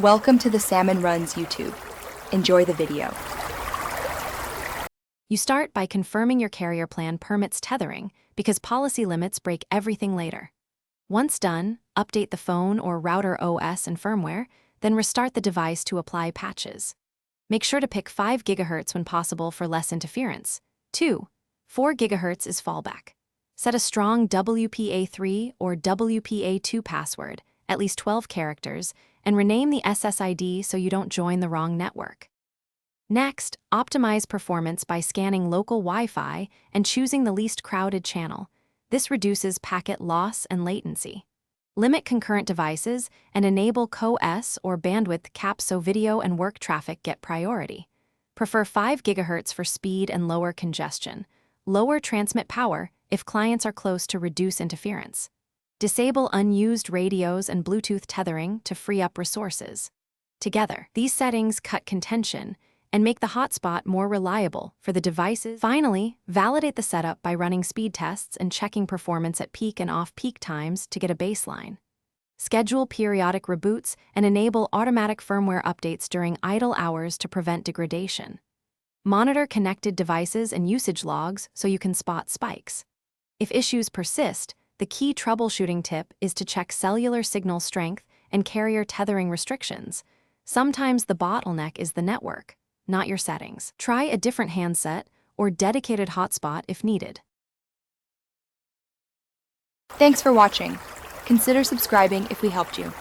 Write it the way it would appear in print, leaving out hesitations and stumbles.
Welcome to the Salmon Runs YouTube. Enjoy the video. You start by confirming your carrier plan permits tethering because policy limits break everything later. Once done, update the phone or router OS and firmware, then restart the device to apply patches. Make sure to pick 5 GHz when possible for less interference. 4 GHz is fallback. Set a strong WPA3 or WPA2 password, at least 12 characters, and rename the SSID so you don't join the wrong network. Next, optimize performance by scanning local Wi-Fi and choosing the least crowded channel. This reduces packet loss and latency. Limit concurrent devices and enable co-S or bandwidth caps so video and work traffic get priority. Prefer 5 GHz for speed and lower congestion. Lower transmit power if clients are close to reduce interference. Disable unused radios and Bluetooth tethering to free up resources. Together, these settings cut contention and make the hotspot more reliable for the devices. Finally, validate the setup by running speed tests and checking performance at peak and off-peak times to get a baseline. Schedule periodic reboots and enable automatic firmware updates during idle hours to prevent degradation. Monitor connected devices and usage logs so you can spot spikes. If issues persist, the key troubleshooting tip is to check cellular signal strength and carrier tethering restrictions. Sometimes the bottleneck is the network, not your settings. Try a different handset or dedicated hotspot if needed. Thanks for watching. Consider subscribing if we helped you.